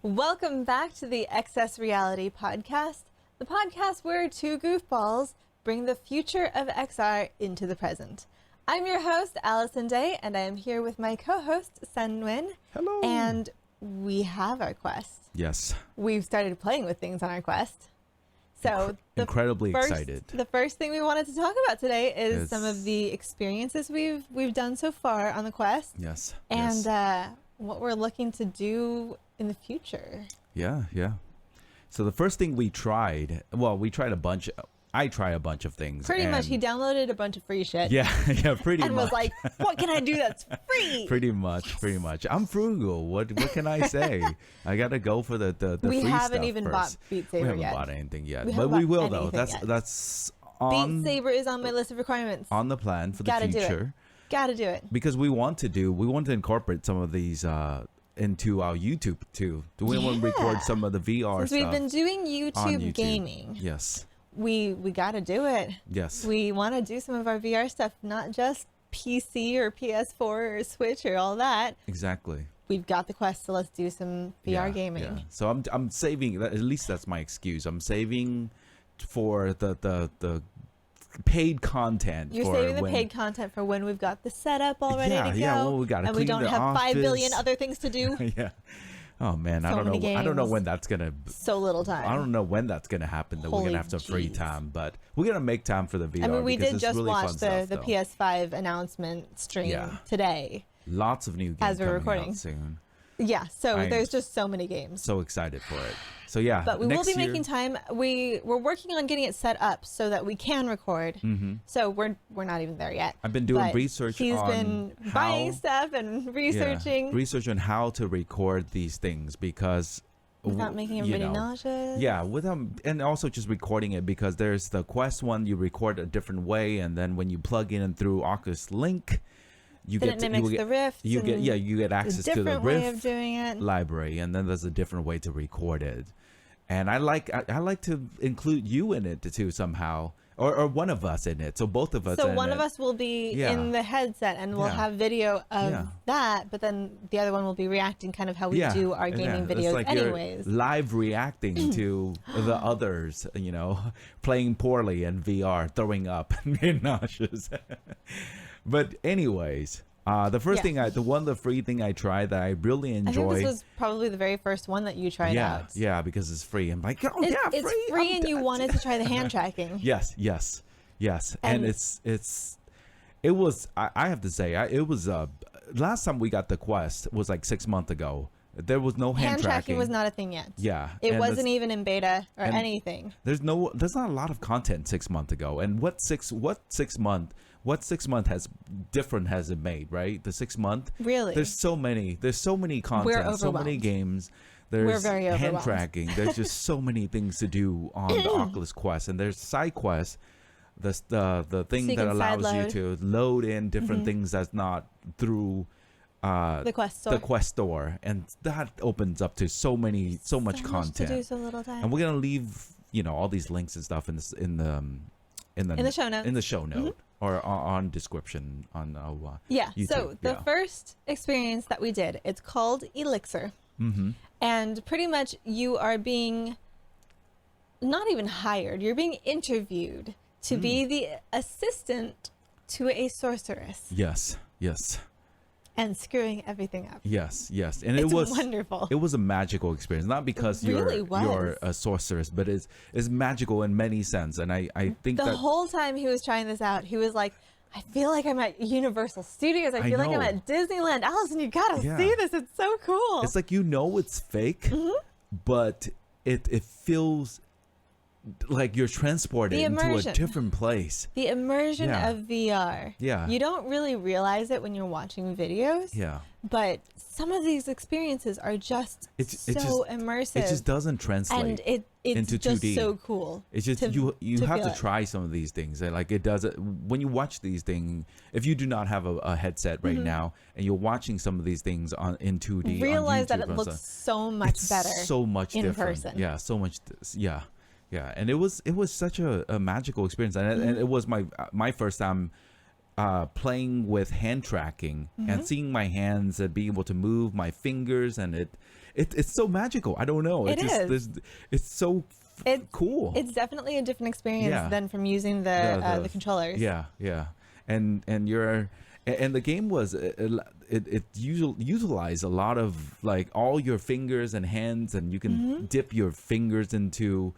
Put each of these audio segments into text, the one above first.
Welcome back to the eXcess Reality Podcast, the podcast where two goofballs bring the future of XR into the present. I'm your host, Allison Day, and I am here with my co-host, Sen Nguyen. Hello. And we have our Quest. Yes. We've started playing with things on our Quest. So incredibly excited. The first thing we wanted to talk about today is some of the experiences we've done so far on the Quest. Yes. And what we're looking to do in the future. Yeah. So the first thing we tried a bunch. I tried a bunch of things. Pretty much, he downloaded a bunch of free shit. Yeah, pretty and much. And was like, what can I do that's free? Pretty much. I'm frugal. What can I say? I got to go for the free stuff. We haven't even bought Beat Saber yet. We haven't bought anything yet. But we will, though. That's on... Beat Saber is on my list of requirements. On the plan for the future. Gotta do it. Because we want to incorporate some of these into our YouTube too. Do we want to record some of the VR Since stuff? We've been doing YouTube gaming. Yes. We got to do it. Yes. We want to do some of our VR stuff, not just PC or PS4 or Switch or all that. Exactly. We've got the Quest, so let's do some VR gaming. Yeah. So I'm saving. At least that's my excuse. I'm saving for the paid content. You're saving the paid content for when we've got the setup all ready to go. Yeah, well, we got to and clean we don't the have office. 5 billion other things to do. Yeah. Oh man, I don't know when that's gonna. So little time. I don't know when that's gonna happen. That we're gonna have some free time, but we're gonna make time for the VR. I mean, we did just really watch the PS5 announcement stream today. Lots of new games as we're coming recording out soon. Yeah, so there's just so many games. So excited for it. So yeah, but we will be making time. We're working on getting it set up so that we can record. Mm-hmm. So we're not even there yet. I've been doing research. He's been buying stuff and researching. Research on how to record these things because without making everybody nauseous. Yeah, and also just recording it because there's the Quest one. You record a different way, and then when you plug in through Oculus Link. You get the Rift. You get access to the Rift way of doing it. library, and then there's a different way to record it. And I like to include you in it too somehow, or one of us in it. So both of us. So one of us will be in the headset, and we'll have video of that. But then the other one will be reacting, kind of how we do our gaming videos, like anyways. You're live reacting to the others, playing poorly in VR, throwing up, and being nauseous. But anyways, the first thing the free thing I tried that I really enjoyed. I think this was probably the very first one that you tried out. Yeah, because it's free. I'm like, it's free, and you wanted to try the hand tracking. Yes, and it was. I have to say, it was. Last time we got the Quest was like 6 months ago. There was no hand tracking. Was not a thing yet. Yeah, it wasn't even in beta or anything. There's not a lot of content 6 months ago. And what six month has it made, right? The 6 month. Really? There's so many content, so many games. There's hand tracking. There's just so many things to do on the Oculus Quest, and there's side quests. The thing that allows you to load in different things that's not through. The Quest Store, and that opens up to so much content. To do so little time. And we're gonna leave all these links and stuff in the show note or on description on YouTube. So the first experience that we did, it's called Elixir, and pretty much you are being not even hired, you're being interviewed to be the assistant to a sorceress. Yes. And screwing everything up. Yes, and it was wonderful. It was a magical experience, not because you're a sorceress, but it's magical in many sense. And I think the whole time he was trying this out, he was like, "I feel like I'm at Universal Studios. I feel like I'm at Disneyland. Allison, you gotta see this. It's so cool." It's like it's fake, but it feels like you're transported into a different place. The immersion of VR. Yeah. You don't really realize it when you're watching videos. Yeah. But some of these experiences are just so immersive. It just doesn't translate and it's into just 2D. So cool. It's just you have to try some of these things. Like it does it when you watch these things. If you do not have a headset right now and you're watching some of these things in 2D, realize that it looks so much better. So much in different. person. Yeah. So much. Yeah. Yeah, and it was such a magical experience, and it was my first time playing with hand tracking and seeing my hands and being able to move my fingers, and it it's so magical. I don't know. It's so cool. It's definitely a different experience than from using the controllers. Yeah. And the game was it utilized a lot of like all your fingers and hands, and you can dip your fingers into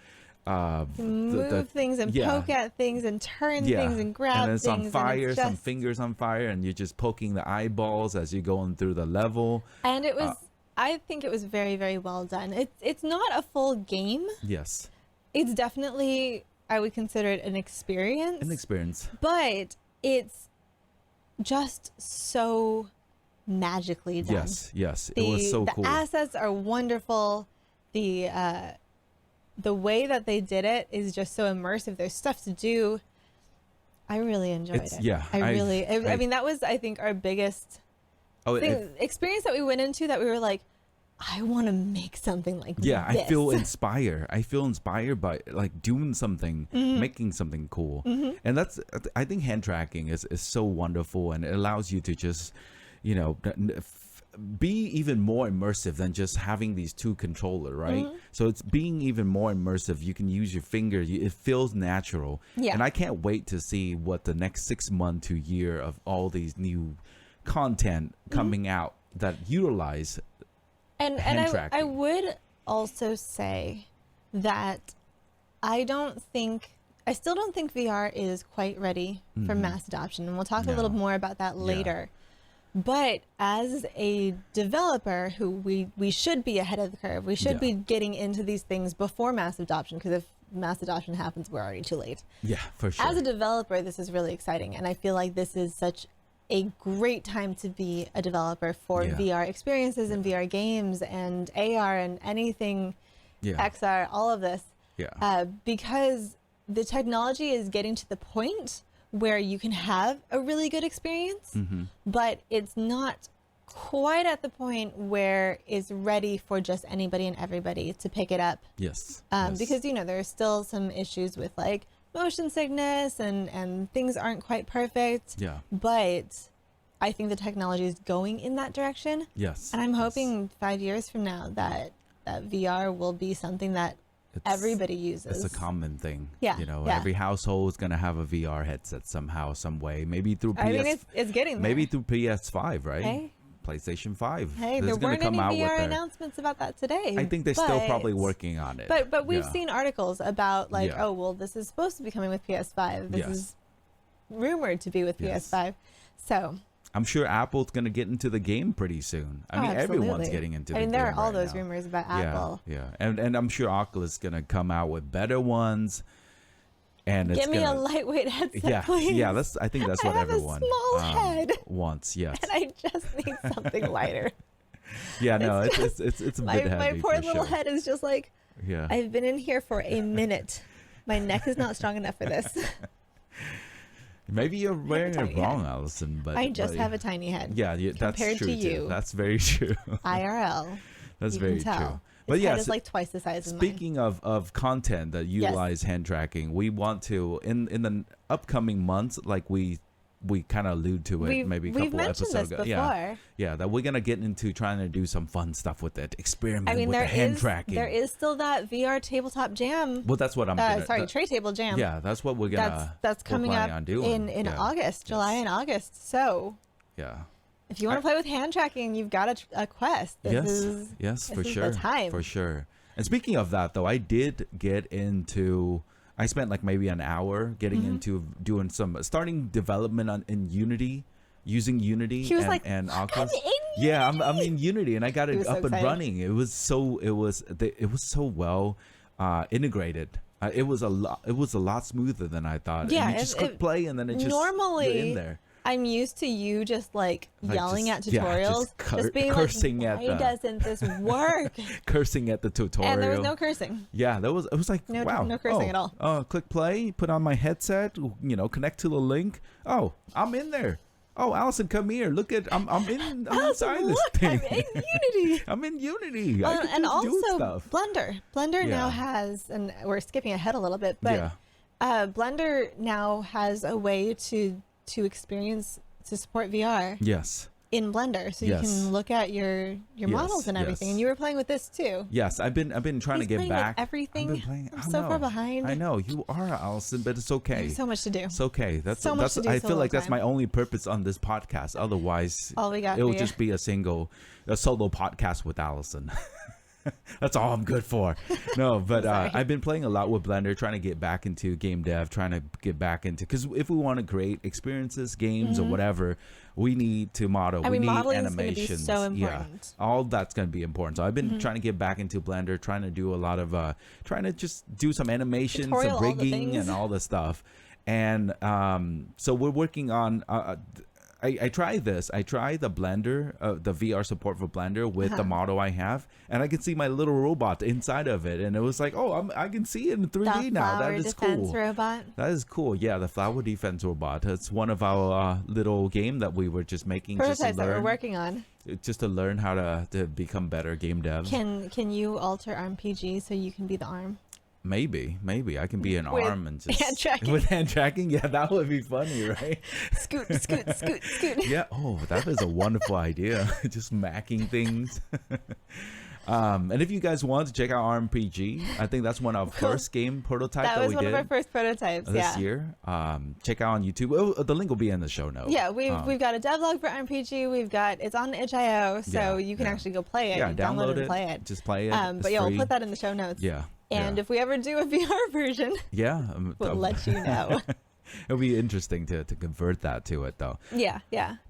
move things and poke at things and turn things and grab and things. And it's on fire, some fingers on fire, and you're just poking the eyeballs as you're going through the level. And it was, I think it was very, very well done. It's not a full game. Yes. It's definitely, I would consider it an experience. An experience. But it's just so magically done. Yes. It was so cool. The assets are wonderful. The way that they did it is just so immersive. There's stuff to do. I really enjoyed it. Yeah. I mean, that was, I think, our biggest experience that we went into, that we were like, I want to make something like this. I feel inspired. I feel inspired by like doing something, making something cool. And that's, I think hand tracking is so wonderful, and it allows you to just, you know, be even more immersive than just having these two controllers, right? So it's being even more immersive. You can use your finger. It feels natural. Yeah. And I can't wait to see what the next 6 months to year of all these new content coming out that utilize hand tracking. I would also say that I still don't think VR is quite ready for mass adoption. And we'll talk a little more about that later. But as a developer who we should be ahead of the curve, we should be getting into these things before mass adoption, because if mass adoption happens, we're already too late. Yeah, for sure. As a developer, this is really exciting. And I feel like this is such a great time to be a developer for VR experiences and VR games and AR and anything, XR, all of this. Because the technology is getting to the point where you can have a really good experience, but it's not quite at the point where it's ready for just anybody and everybody to pick it up. Because, you know, there are still some issues with like motion sickness and things aren't quite perfect. But I think the technology is going in that direction. And I'm hoping 5 years from now that VR will be something that everybody uses. It's a common thing. You know, every household is going to have a VR headset somehow, some way. Maybe through it's getting there. Maybe through PS5, right? Hey. PlayStation 5. Hey, there weren't any VR announcements about that today. I think they're still probably working on it. But we've seen articles about like, oh, well, this is supposed to be coming with PS5. This is rumored to be with PS5. So I'm sure Apple's going to get into the game pretty soon. I mean, everyone's getting into the game. There are all those rumors about Apple. And I'm sure Oculus is going to come out with better ones. And Give me a lightweight headset, please. I think that's what everyone wants. Yes. And I just need something lighter. It's a bit heavy. My poor little head is just like, I've been in here for a minute. My neck is not strong enough for this. Maybe you're wearing it wrong, Allison, but I just have a tiny head. That's true to you. Too. That's very true. IRL. That's very true. But head is like twice the size of mine. Speaking of content that utilize hand tracking, we want to in the upcoming months, like we kind of allude to it maybe a couple episodes ago. That we're gonna get into trying to do some fun stuff with it, experiment with the hand tracking. There is still that VR tabletop jam. Well, that's what I'm. Tray table jam. Yeah, that's what we're gonna. That's coming up in August, July and August. So if you want to play with hand tracking, you've got a Quest. This is the time. For sure. And speaking of that, though, I did get into. I spent like maybe an hour getting into doing starting development in Unity, using Unity and Oculus. I'm in Unity, and I got it up and running. It was so well integrated. It was a lot smoother than I thought. Yeah, and you just click play, and then it just normally you're in there. I'm used to you just like yelling at tutorials, just being cursing like, why doesn't this work? Cursing at the tutorial. And there was no cursing. Yeah, it was like, wow. No cursing at all. Click play, put on my headset, connect to the link. Oh, I'm in there. Oh, Allison, come here. Look at, I'm inside this thing. I'm in Unity. I'm in Unity. And also do stuff. Blender. Blender now has, and we're skipping ahead a little bit, but Blender now has a way to support VR. Yes. in Blender, so you can look at your models and everything. And you were playing with this too. Yes, I've been trying to get back. Everything. I'm so far behind. I know you are, Allison, but it's okay. There's so much to do. It's okay. That's I feel like that's my only purpose on this podcast. Otherwise, all we got it will just be a solo podcast with Allison. That's all I'm good for. No, but I've been playing a lot with Blender, trying to get back into game dev, trying to get back into, because if we want to create experiences, games, or whatever, we need to model. We need animations. So important. All that's going to be important. So I've been trying to get back into Blender, trying to do a lot of, trying to just do some animations, some rigging, and all this stuff. And so we're working on. I tried this. I tried the Blender, the VR support for Blender with the model I have, and I can see my little robot inside of it, and it was like, oh, I can see it in 3D now. That is cool. Robot. That is cool. Yeah, the flower defense robot. It's one of our little game that we were just making. Prototypes that we're working on. Just to learn how to become better game devs. Can you alter arm PG so you can be the arm? Maybe I can be an arm and just hand tracking. With hand tracking. Yeah, that would be funny, right? Scoot. Yeah. Oh, that is a wonderful idea. Just macking things. And if you guys want to check out RPG, I think that's one of our first game prototypes that we did. That was one of our first prototypes. This year. Check out on YouTube. Oh, the link will be in the show notes. Yeah, we've got a devlog for RPG. It's on itch.io, so you can actually go play it. Yeah, download it and play it. Just play it. But yeah, we'll put that in the show notes. Yeah. And if we ever do a VR version, we'll let you know. It'll be interesting to convert that to it, though. Yeah.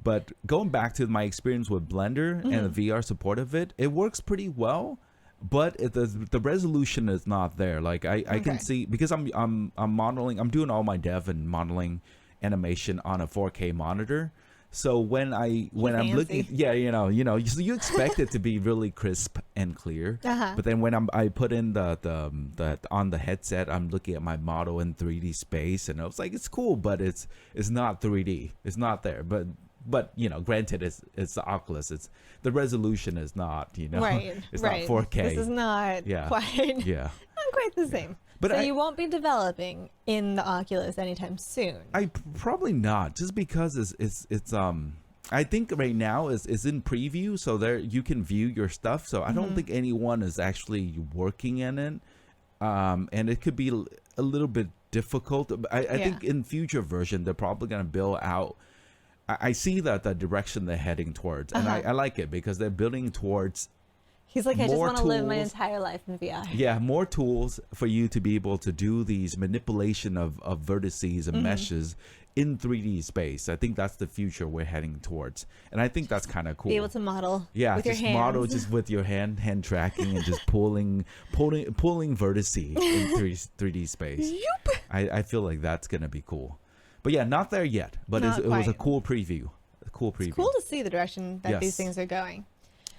But going back to my experience with Blender and the VR support of it, it works pretty well, but the resolution is not there. Like I can see, because I'm modeling, I'm doing all my dev and modeling animation on a 4K monitor. So when I'm looking, so you expect it to be really crisp and clear, but then when I put in the on the headset, I'm looking at my model in 3D space, and I was like, it's cool, but it's not 3D, it's not there. But granted, it's the Oculus, it's the resolution is not, right, it's not 4K. This is not quite, not quite the same. But so you won't be developing in the Oculus anytime soon. I probably not, just because it's I think right now is in preview, so there you can view your stuff. So I don't think anyone is actually working in it, and it could be a little bit difficult. I think in future version they're probably going to build out. I see that the direction they're heading towards, and I like it because they're building towards. He's like, I just want to live my entire life in VR. Yeah, more tools for you to be able to do these manipulation of vertices and meshes in 3D space. I think that's the future we're heading towards, and I think that's kind of cool. Be able to model. Yeah, with your hands. Model just with your hand tracking and just pulling vertices in 3D space. Yep. I feel like that's gonna be cool, but yeah, not there yet. But it was a cool preview. It's cool to see the direction that these things are going.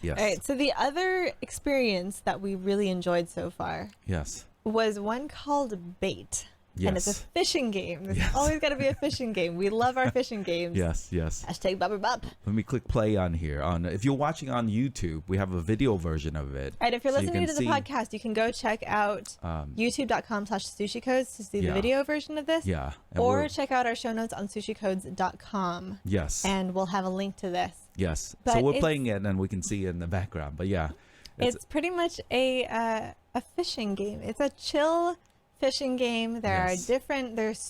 Yes. All right. So the other experience that we really enjoyed so far was one called Bait. Yes. And it's a fishing game. There's always got to be a fishing game. We love our fishing games. Yes. Hashtag bop. Let me click play on here. If you're watching on YouTube, we have a video version of it. All right. If you're listening to the podcast, you can go check out youtube.com/sushicodes to see the video version of this. Yeah. Or check out our show notes on sushicodes.com. Yes. And we'll have a link to this. Yes. But so we're playing it and we can see it in the background. But yeah. It's pretty much a fishing game. It's a chill fishing game. There's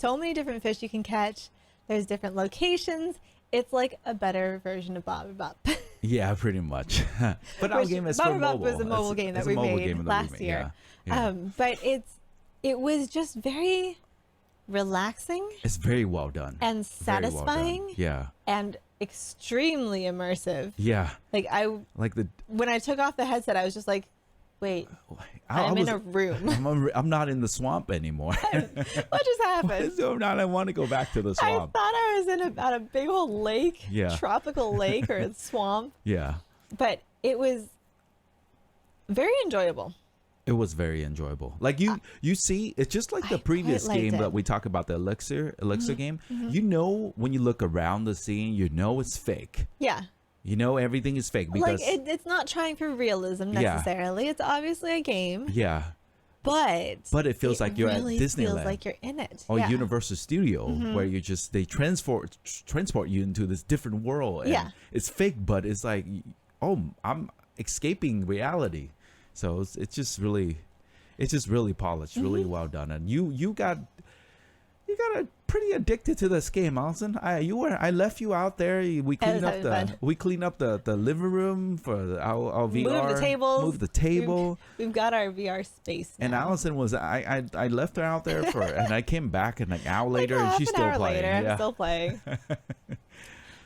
so many different fish you can catch. There's different locations. It's like a better version of Bop. Yeah, pretty much. But our game is for mobile. Was a mobile game that we made last year. Yeah. But it was just very relaxing. It's very well done. And satisfying. Well done. Yeah. And extremely immersive. Yeah. When I took off the headset, I was just like, wait, I'm in a room. I'm not in the swamp anymore. What just happened? I want to go back to the swamp. I thought I was in a big old lake, tropical lake or a swamp. Yeah. But it was very enjoyable. It was very enjoyable. Like you see, it's just like the previous game that we talk about, the Elixir game. Mm-hmm. When you look around the scene, it's fake. Yeah. Everything is fake because it's not trying for realism necessarily. It's obviously a game. Yeah. but it feels like you're really at Disneyland. Feels like you're in it. Or Universal Studio, where they transport you into this different world. And it's fake, but it's like, oh, I'm escaping reality. So it's just really polished, really well done. And you got pretty addicted to this game, Allison. I left you out there. We cleaned up the living room for our VR. Move the table. We've got our VR space now. And Allison I left her out there and I came back an hour later and she's still playing. I'm still playing.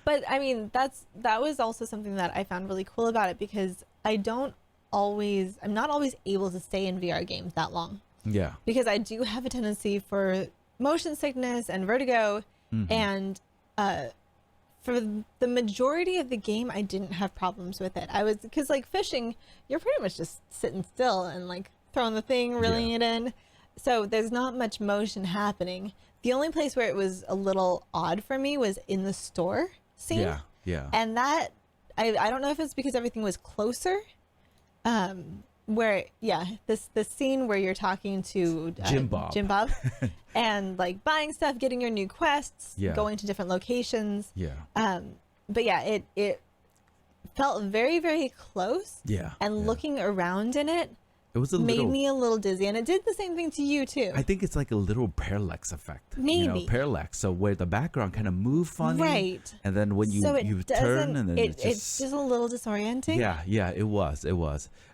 But I mean, that was also something that I found really cool about it, because I'm not always able to stay in VR games that long. Yeah. Because I do have a tendency for motion sickness and vertigo, and for the majority of the game I didn't have problems with it. Because like fishing, you're pretty much just sitting still and like throwing the thing, reeling it in, so there's not much motion happening. The only place where it was a little odd for me was in the store scene. And that I don't know if it's because everything was closer, where the scene where you're talking to Jim Bob and like buying stuff, getting your new quests, going to different locations, but it felt very, very close, and looking around in it made me a little dizzy, and it did the same thing to you too. I think it's like a little parallax effect. Maybe parallax. So where the background kind of moved funny, right? And then when you turn, and then it's just a little disorienting. Yeah. It was.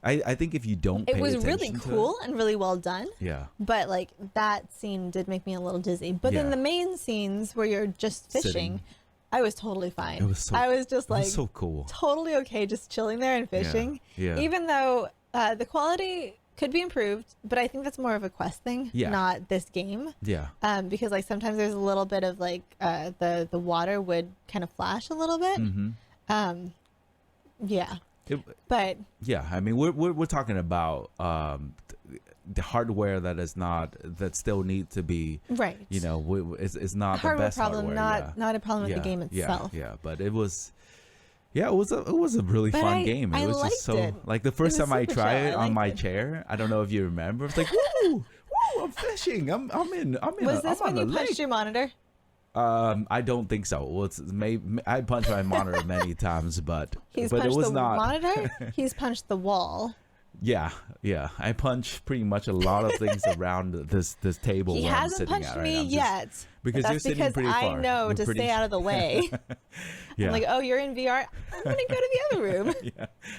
I think if you don't, pay attention really cool and really well done. Yeah. But like that scene did make me a little dizzy. But then the main scenes where you're just fishing, I was totally fine. I was just like so cool, totally okay, just chilling there and fishing. Yeah. Even though the quality could be improved, but I think that's more of a Quest thing, not this game. Yeah. Because like sometimes there's a little bit of like the water would kind of flash a little bit. But yeah, I mean we're talking about the hardware that still needs to be right. It's not hardware the best problem, hardware. Not a problem with the game itself. Yeah, but it was. Yeah, it was a really fun game. It was just so like the first time I tried it on my chair. I don't know if you remember. It's like woo, I'm fishing. I'm in. Was this when you punched your monitor? I don't think so. I punched my monitor many times, but it was not monitor. He's punched the wall. Yeah. I punch pretty much a lot of things around this table. He hasn't punched me yet. Because you're sitting pretty far. I know to stay out of the way. I'm like, oh, you're in VR? I'm going to go to the other room.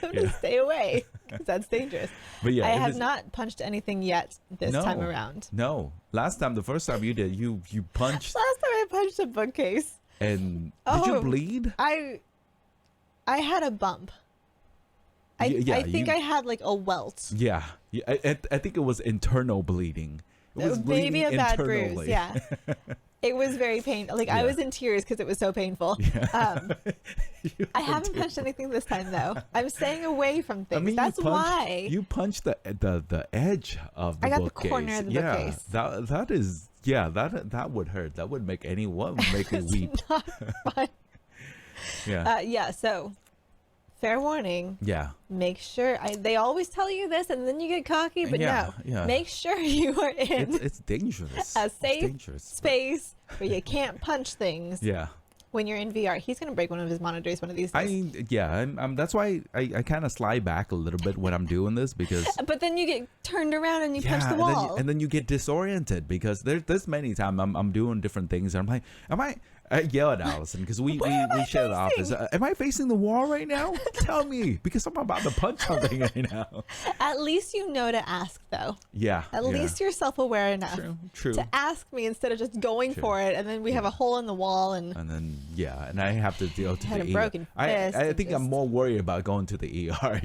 I'm going to stay away because that's dangerous. But I have not punched anything yet this time around. No. The first time you did, you punched. Last time I punched a bookcase. And did you bleed? I had a bump. I think I had like a welt. Yeah. I think it was internal bleeding. It was maybe a bad bruise. Yeah. It was very painful. Like I was in tears because it was so painful. Yeah. I haven't punched anything this time though. I'm staying away from things. I mean, that's why you punched the edge of the bookcase. I got the corner of the bookcase. That is that would hurt. That would make anyone make it weep. Not fun. So fair warning. Yeah. Make sure they always tell you this, and then you get cocky. But no, make sure you are in. It's dangerous. A safe space where you can't punch things. Yeah. When you're in VR, he's gonna break one of his monitors one of these days. That's why I kind of slide back a little bit when I'm doing this because. But then you get turned around and you punch the wall. And then you get disoriented because there's many times I'm doing different things and I'm like, I yell at Allison because we share the office. Am I facing the wall right now? Tell me, because I'm about to punch something right now. At least you know to ask, though. Yeah. At least you're self-aware enough to ask me instead of just going for it, and then we have a hole in the wall, and then and I have to deal to the broken fist. I think I'm more worried about going to the ER.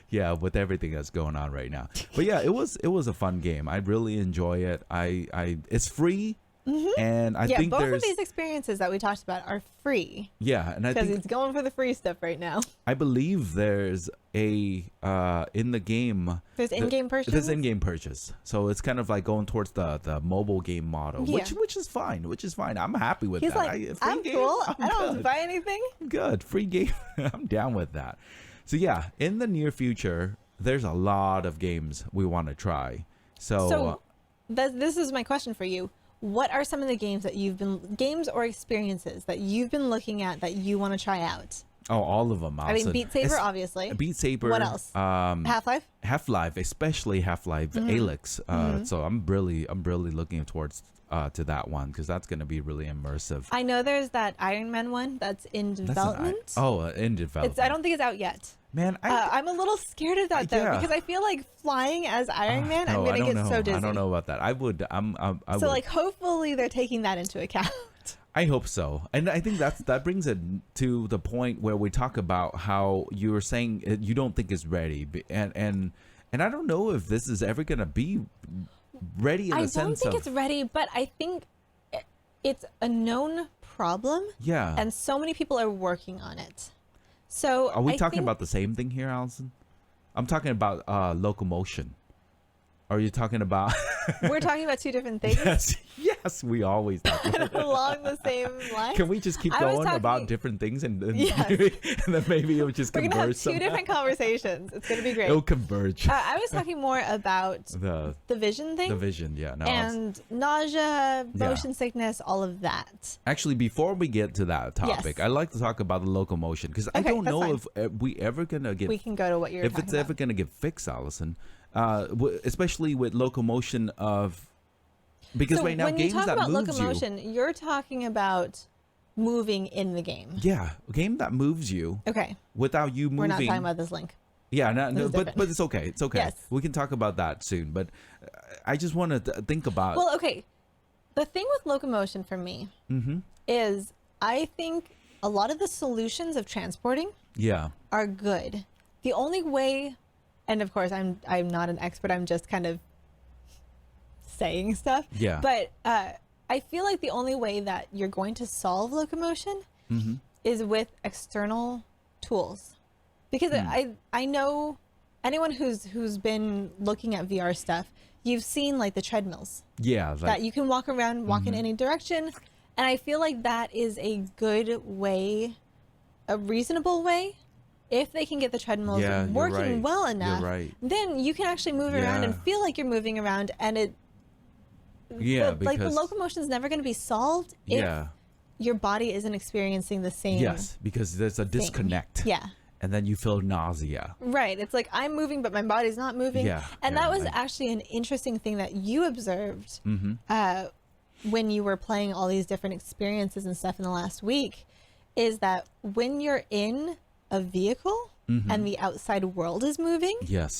Yeah, with everything that's going on right now. But yeah, it was a fun game. I really enjoy it. It's free. Mm-hmm. And I think both of these experiences that we talked about are free. Yeah, and I think because he's going for the free stuff right now. I believe there's in the game. There's in-game purchase. There's in-game purchase, so it's kind of like going towards the mobile game model, which is fine. I'm happy with that. Like, I'm cool. I don't have to buy anything. I'm good. Free game. I'm down with that. So yeah, in the near future, there's a lot of games we want to try. So this is my question for you. What are some of the games or experiences that you've been looking at that you want to try out? Oh, all of them. I mean, Beat Saber, obviously. Beat Saber. What else? Half-Life? Half-Life, especially Half-Life Alyx. So I'm really looking towards to that one because that's going to be really immersive. I know there's that Iron Man one that's in development. In development. I don't think it's out yet. Man, I'm a little scared of that though because I feel like flying as Iron Man, I'm gonna get so dizzy. I don't know about that. I would. Like, hopefully they're taking that into account. I hope so, and I think that brings it to the point where we talk about how you were saying you don't think it's ready, and I don't know if this is ever gonna be ready in the sense of. I don't think it's ready, but I think it's a known problem. Yeah, and so many people are working on it. So are we talking about the same thing here, Allison? I'm talking about locomotion. Are you talking about? We're talking about two different things. Yes, we always talk about along the same line. Can we just keep going about different things and then maybe it'll just converge? We're gonna have two different conversations. It's gonna be great. It'll converge. I was talking more about the vision thing. The vision, yeah. No, and nausea, motion sickness, all of that. Actually, before we get to that topic, I'd like to talk about the locomotion because I don't know if we ever gonna get. We can go to what you're. If it's ever gonna get fixed, Allison. Especially with locomotion of because right now games that moves locomotion, you're talking about moving in the game. Yeah, a game that moves you. Okay. Without you moving. We're not talking about this link. Yeah, but it's okay. It's okay. Yes. We can talk about that soon. But I just want to think about. Well, okay. The thing with locomotion for me is I think a lot of the solutions of transporting are good. The only way. And of course, I'm not an expert. I'm just kind of saying stuff. Yeah. But I feel like the only way that you're going to solve locomotion is with external tools, because I know anyone who's been looking at VR stuff, you've seen like the treadmills. Yeah. That you can walk around, walk in any direction, and I feel like that is a good way, a reasonable way. If they can get the treadmills working well enough, then you can actually move around and feel like you're moving around, and like the locomotion is never going to be solved if your body isn't experiencing the same. Yes, because there's a disconnect. Yeah. And then you feel nausea. Right. It's like I'm moving, but my body's not moving. Yeah. And that was actually an interesting thing that you observed when you were playing all these different experiences and stuff in the last week, is that when you're in a vehicle and the outside world is moving,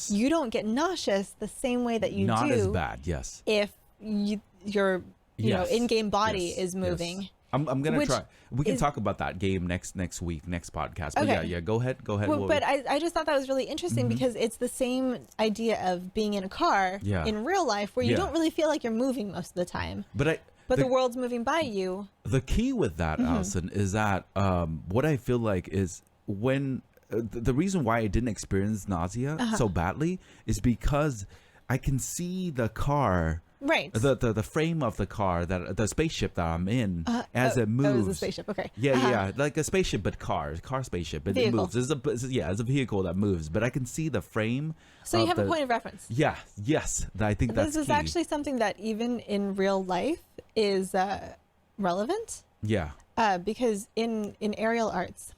you don't get nauseous the same way that you do. Not as bad, if your in-game body is moving. I'm gonna try. We can talk about that game next week, next podcast. But go ahead. Well, but I just thought that was really interesting because it's the same idea of being in a car in real life where you don't really feel like you're moving most of the time. But the world's moving by you. The key with that, Allison, is that what I feel like is when the reason why I didn't experience nausea so badly is because I can see the car, the frame of the car, that the spaceship that I'm in as it moves. Oh, it's a spaceship. Okay. Yeah, like a spaceship, but car spaceship. But it moves. It's a vehicle that moves. But I can see the frame. So you have a point of reference. Yeah. Yes. I think that's this is key. Actually something that even in real life is relevant. Yeah. Because in aerial arts.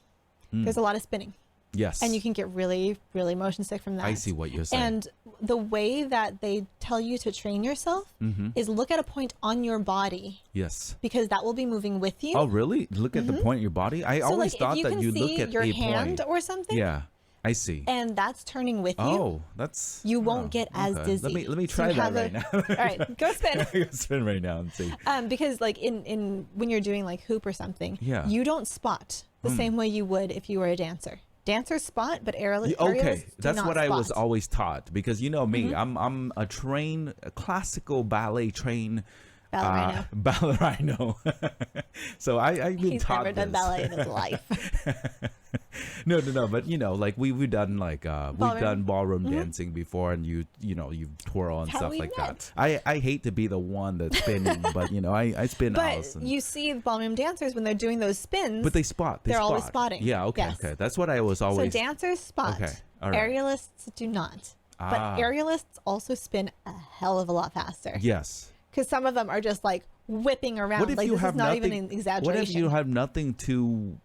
There's a lot of spinning. Yes. And you can get really, really motion sick from that. I see what you're saying. And the way that they tell you to train yourself is look at a point on your body. Yes. Because that will be moving with you. Oh, really? Look at the point in your body? I always thought that you look at your a hand point. or something. Yeah. I see. And that's turning with you. Oh, that's... You won't get as dizzy. Let me try that right now. All right, go spin. Go spin right now and see. Because like in when you're doing like hoop or something, you don't spot the same way you would if you were a dancer. Dancers spot, but aerialists that's what I was always taught, because you know me, I'm a classical ballet trained ballerino. So I've been taught He's never done ballet in his life. No, but you know, like we've done like we've done ballroom dancing before, and you twirl and stuff like that. I hate to be the one that's spinning, but you know, I spin. But you see ballroom dancers when they're doing those spins, but they spot. They're always spotting. Yeah, okay. That's what I was always. So dancers spot. Okay, all right. Aerialists do not. But aerialists also spin a hell of a lot faster. Yes. Because some of them are just like whipping around. What if you have not even an exaggeration? What if you have nothing to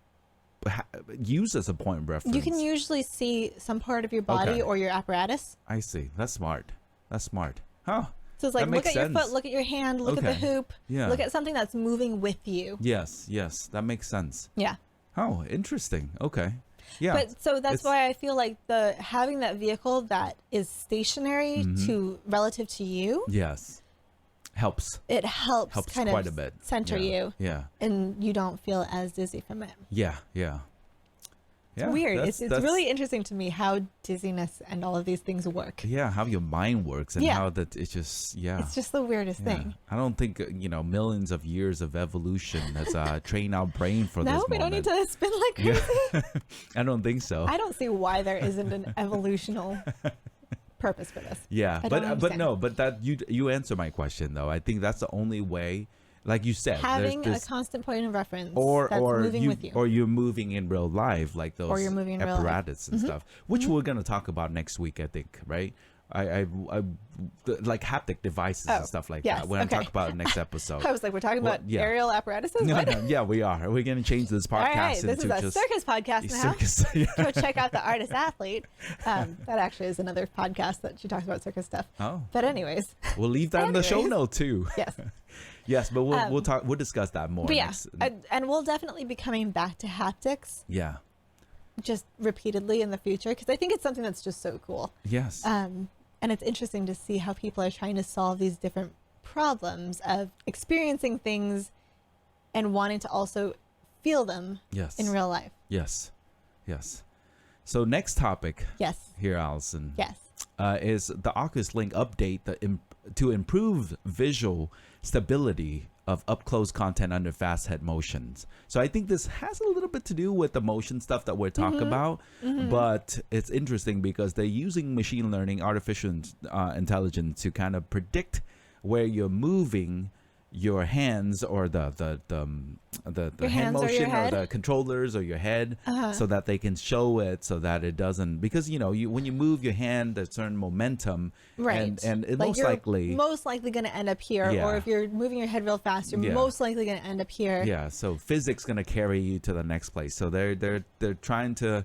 use as a point of reference? You can usually see some part of your body or your apparatus. I see. That's smart. Huh. So it's like, look at your foot, look at your hand, look at the hoop, look at something that's moving with you. Yes. That makes sense. Yeah. Oh, interesting. Okay. Yeah. But so that's why I feel like having that vehicle that is stationary relative to you. Yes. Helps. It helps kind quite of a bit. Center you. Yeah. And you don't feel as dizzy from it. Yeah. It's weird. It's really interesting to me how dizziness and all of these things work. Yeah, how your mind works and how that it's just It's just the weirdest thing. I don't think millions of years of evolution has trained our brain for this moment. No, we don't need to spin like crazy. I don't think so. I don't see why there isn't an evolutional purpose for this. Yeah, but that you answer my question though. I think that's the only way. Like you said, having a constant point of reference or moving with you. Or you're moving in real life, like those apparatus and stuff, which we're going to talk about next week, I think, right? I like haptic devices and stuff like that. We're going to talk about it next episode. I was like, we're talking about aerial apparatuses? No, yeah, we are. We're going to change this podcast all right, this is a circus podcast now. Go check out the Artist Athlete. That actually is another podcast that she talks about circus stuff. Oh. But anyways. We'll leave that in the show note too. Yes. Yes, but we'll discuss that more. But and we'll definitely be coming back to haptics. Yeah. Just repeatedly in the future, because I think it's something that's just so cool. Yes. And it's interesting to see how people are trying to solve these different problems of experiencing things and wanting to also feel them in real life. Yes. So next topic. Yes. Here, Allison. Yes. Is the Oculus Link update to improve visual stability of up-close content under fast head motions. So I think this has a little bit to do with the motion stuff that we're talking about, but it's interesting because they're using machine learning, artificial intelligence to kind of predict where you're moving your hands or the hand motion or the controllers or your head, so that they can show it, so that it doesn't, because when you move your hand, there's certain momentum, and it like most likely going to end up here, or if you're moving your head real fast, you're most likely going to end up here. So physics going to carry you to the next place. So they're trying to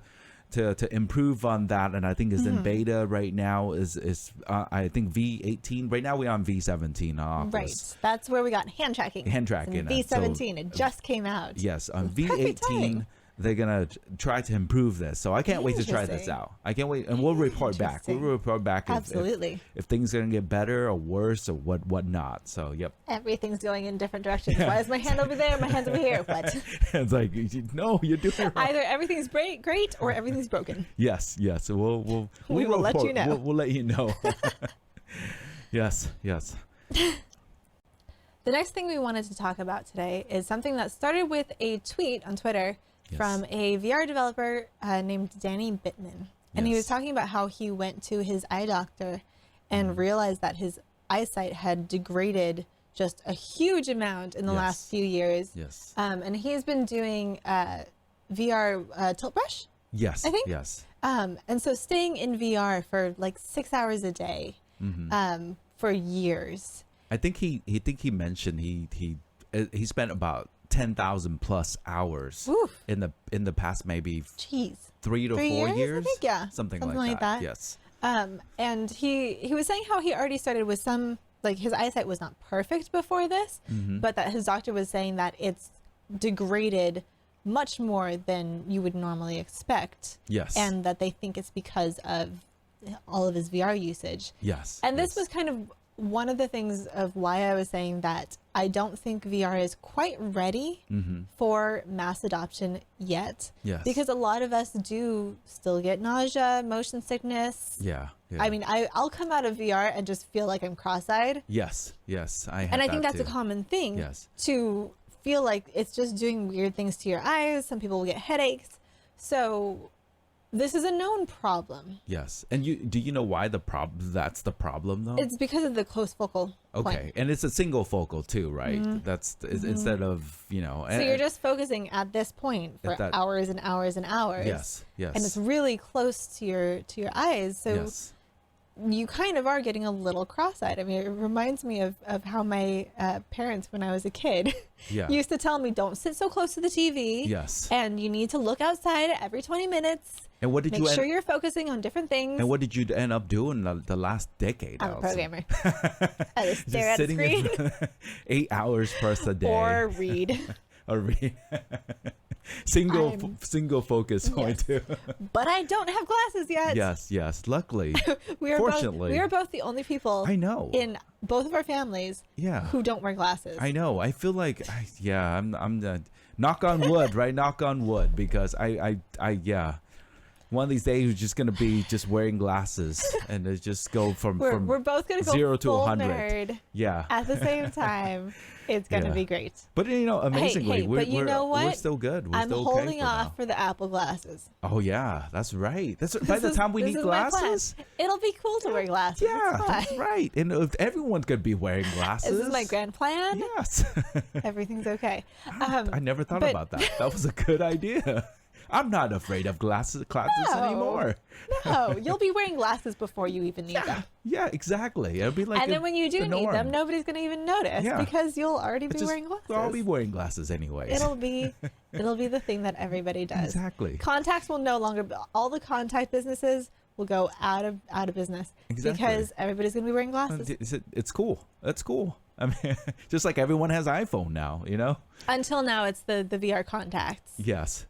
improve on that, and I think is in beta right now. Is I think V18 right now. We're on V17. Right, that's where we got hand tracking. V17, it just came out. Yes, on V18 they're gonna try to improve this. So I can't wait to try this out. I can't wait, and we'll report back. Absolutely. If things are gonna get better or worse or what not. So everything's going in different directions. Why is my hand over there? My hand's over here. What? It's like, no, you're doing it wrong. Either everything's great or everything's broken. Yes. So we will let you know. We'll let you know. Yes. The next thing we wanted to talk about today is something that started with a tweet on Twitter from a VR developer named Danny Bittman. And he was talking about how he went to his eye doctor and realized that his eyesight had degraded just a huge amount in the last few years. Yes. And he's been doing VR tilt brush. Yes. I think. Yes. And so staying in VR for like 6 hours a day for years. I think he mentioned he spent about 10,000 plus hours in the past maybe 3 to 4 years. I think, something like that. Yes. And he was saying how he already started with some, like, his eyesight was not perfect before this, but that his doctor was saying that it's degraded much more than you would normally expect. Yes. And that they think it's because of all of his VR usage. Yes. And this was kind of one of the things of why I was saying that I don't think VR is quite ready for mass adoption yet. Yes. Because a lot of us do still get nausea, motion sickness. Yeah. I mean, I'll come out of VR and just feel like I'm cross-eyed. Yes. I think that's a common thing. Yes. To feel like it's just doing weird things to your eyes. Some people will get headaches. So this is a known problem. Yes. And do you know why that's the problem though? It's because of the close focal point. And it's a single focal too, right? That's instead of, so you're just focusing at this point for hours and hours and hours. Yes. And it's really close to your eyes. So you kind of are getting a little cross-eyed. I mean, it reminds me of how my parents, when I was a kid, used to tell me, don't sit so close to the TV. Yes. And you need to look outside every 20 minutes. And what did Make sure you're focusing on different things. And what did you end up doing the last decade? I'm a programmer. I just stare at the screen. 8 hours plus a day. Or read. Single focus point too. But I don't have glasses yet. Yes. Luckily, fortunately, we are both the only people. I know. In both of our families. Who don't wear glasses. I know. I feel like I'm knock on wood, right? Knock on wood, because I one of these days we're just gonna be just wearing glasses and it just go from we're both gonna go 0 to 100. Nerd at the same time. It's gonna be great. But amazingly, we're still good. I'm holding off for the Apple glasses. Oh yeah, that's right. By the time we need glasses, it'll be cool to wear glasses. Yeah, that's right. And if everyone's gonna be wearing glasses. This is my grand plan. Yes. Everything's okay. I never thought about that. That was a good idea. I'm not afraid of glasses anymore. No, you'll be wearing glasses before you even need them. Yeah, exactly. It'll be like. And then when you do need them, nobody's gonna even notice because you'll already be wearing glasses. I'll be wearing glasses anyways. It'll be the thing that everybody does. Exactly. Contacts will no longer. All the contact businesses will go out of business because everybody's gonna be wearing glasses. It's cool. That's cool. I mean, just like everyone has iPhone now, Until now, it's the VR contacts. Yes.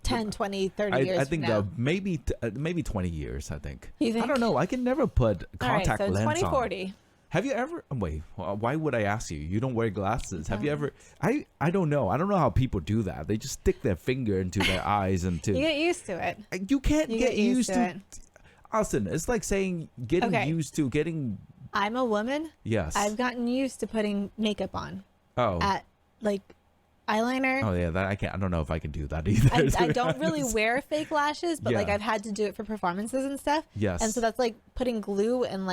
10, 20, 30 years I think from now. maybe 20 years, I think. You think? I don't know. I can never put contact lens 2040. On. Have you ever... Wait, why would I ask you? You don't wear glasses. Have you ever... I don't know. I don't know how people do that. They just stick their finger into their eyes and to... You get used to it. You can't get used to it. Austin, it's like saying getting used to getting... I'm a woman. Yes. I've gotten used to putting makeup on. Oh. At eyeliner. Oh yeah, that I can't. I don't know if I can do that either. I don't really wear fake lashes, but I've had to do it for performances and stuff. Yes. And so that's like putting glue and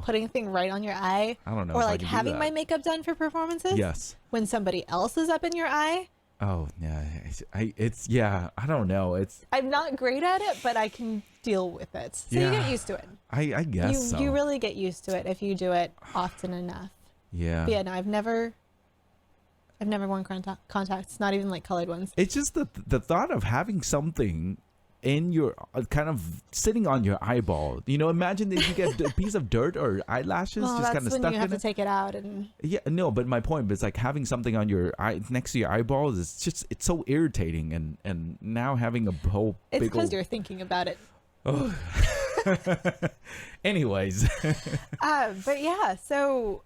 putting a thing right on your eye. I don't know. Or having my makeup done for performances. Yes. When somebody else is up in your eye. Oh yeah, I don't know. I'm not great at it, but I can deal with it. So you get used to it. I guess you really get used to it if you do it often enough. Yeah. But yeah, no, I've never worn contacts, not even like colored ones. It's just the thought of having something in your kind of sitting on your eyeball. Imagine if you get a piece of dirt or eyelashes just kind of stuck in it. That's when you have to take it out and. Yeah, no, but my point is like having something on your eye next to your eyeballs is it's so irritating, and now having a whole. It's because you're thinking about it. Oh. Anyways. But yeah, so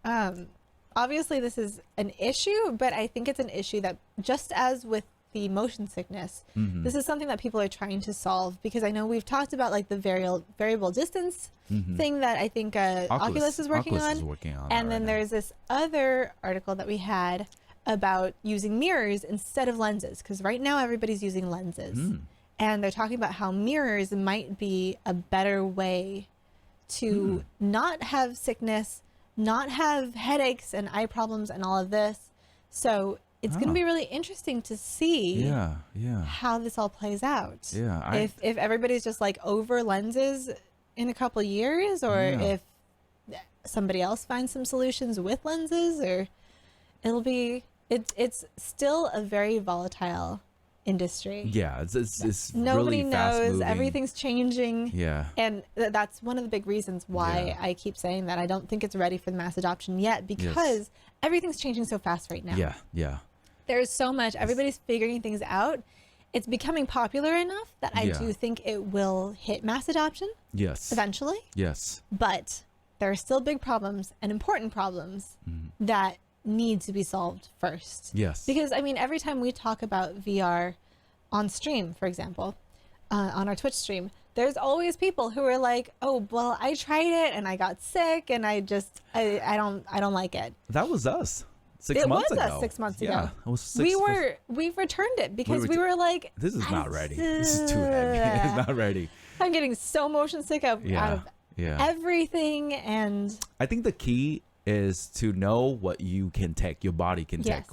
obviously this is an issue, but I think it's an issue that just as with the motion sickness, this is something that people are trying to solve, because I know we've talked about like the variable distance thing that I think Oculus is working on. And then there's this other article that we had about using mirrors instead of lenses, because right now everybody's using lenses. And they're talking about how mirrors might be a better way to not have sickness, not have headaches and eye problems and all of this. So it's going to be really interesting to see how this all plays out. Yeah, if everybody's just like over lenses in a couple years, or if somebody else finds some solutions with lenses, or it's still a very volatile industry. Yeah, it's nobody really knows. Everything's changing. Yeah, and that's one of the big reasons why I keep saying that I don't think it's ready for the mass adoption yet, because everything's changing so fast right now. Yeah. There's so much. Everybody's figuring things out. It's becoming popular enough that I do think it will hit mass adoption. Yes. Eventually. Yes. But there are still big problems and important problems that need to be solved first. Yes. Because, I mean, every time we talk about VR on stream, for example, on our Twitch stream, there's always people who are like, oh, well, I tried it and I got sick and I don't like it. That was us. 6 months ago. It was us 6 months ago. It was we returned it because we were like, this is not ready. This is too heavy. It's not ready. I'm getting so motion sick out of everything. And I think the key is to know what you can take, your body can take,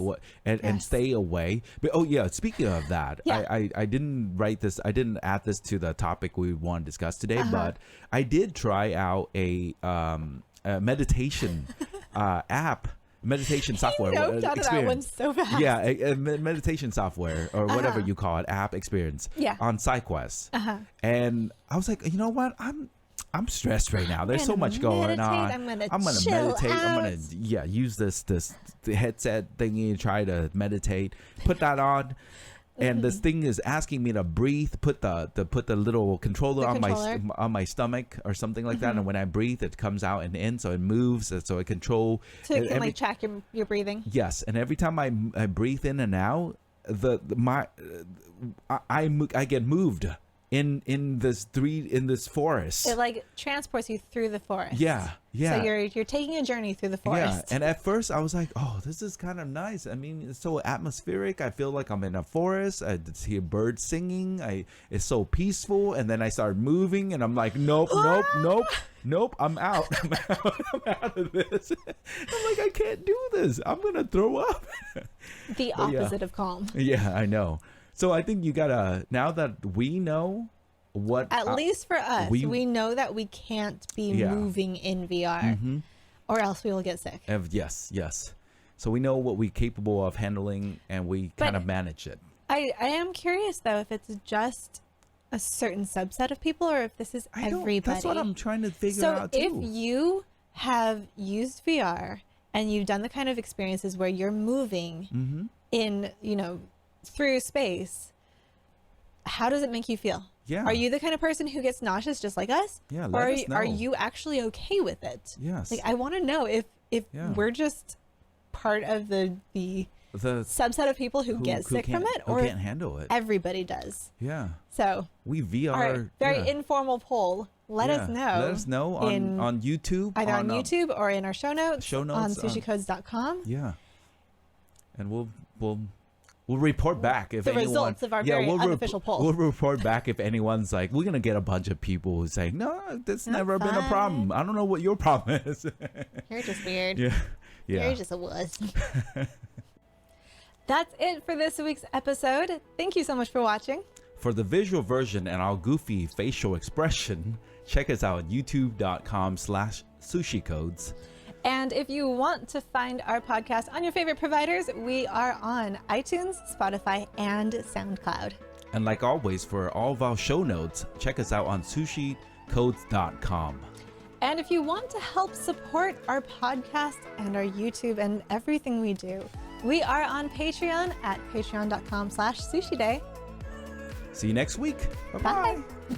and stay away. But speaking of that, I didn't write this, I didn't add this to the topic we want to discuss today, but I did try out a meditation app. Meditation software experience. So fast. Yeah, a meditation software or whatever you call it, app experience on SideQuest. And I was like, you know what? I'm stressed right now. There's so much going on. I'm gonna meditate. I'm gonna use this the headset thingy, try to meditate. Put that on. And this thing is asking me to breathe. Put the little controller on my stomach or something like that. And when I breathe, it comes out and in, so it moves. So it control. So it can track your breathing. Yes, and every time I breathe in and out, I get moved in this forest. It like transports you through the forest. Yeah. So you're taking a journey through the forest. Yeah, and at first I was like, oh, this is kind of nice. I mean, it's so atmospheric. I feel like I'm in a forest. I hear birds singing. It's so peaceful. And then I started moving, and I'm like, nope. I'm out. I'm out of this. I'm like, I can't do this. I'm gonna throw up. The opposite of calm. Yeah, I know. So I think you gotta, now that we know what, at least for us, we know that we can't be moving in VR, or else we will get sick. Yes. So we know what we're capable of handling, and we kind of manage it. I am curious though if it's just a certain subset of people, or if this is everybody. That's what I'm trying to figure out too. So if you have used VR and you've done the kind of experiences where you're moving in, through space, how does it make you feel? Yeah. Are you the kind of person who gets nauseous just like us? Yeah. Or are you actually okay with it? Yes. Like, I want to know if we're just part of the subset of people who get sick from it, or can't handle it. Everybody does. Yeah. So we VR. All right, very informal poll. Let us know. Let us know on YouTube. Either on YouTube or in our show notes on sushicodes.com. Yeah. And we'll report back if the results of our very unofficial poll. We'll report back if anyone's like, we're gonna get a bunch of people who say, no, that's never been a problem. I don't know what your problem is. You're just weird. Yeah. You're just a wuss. That's it for this week's episode. Thank you so much for watching. For the visual version and our goofy facial expression, check us out at youtube.com/sushicodes. And if you want to find our podcast on your favorite providers, we are on iTunes, Spotify, and SoundCloud. And like always, for all of our show notes, check us out on sushicodes.com. And if you want to help support our podcast and our YouTube and everything we do, we are on Patreon at patreon.com/sushiday. See you next week. Bye-bye. Bye.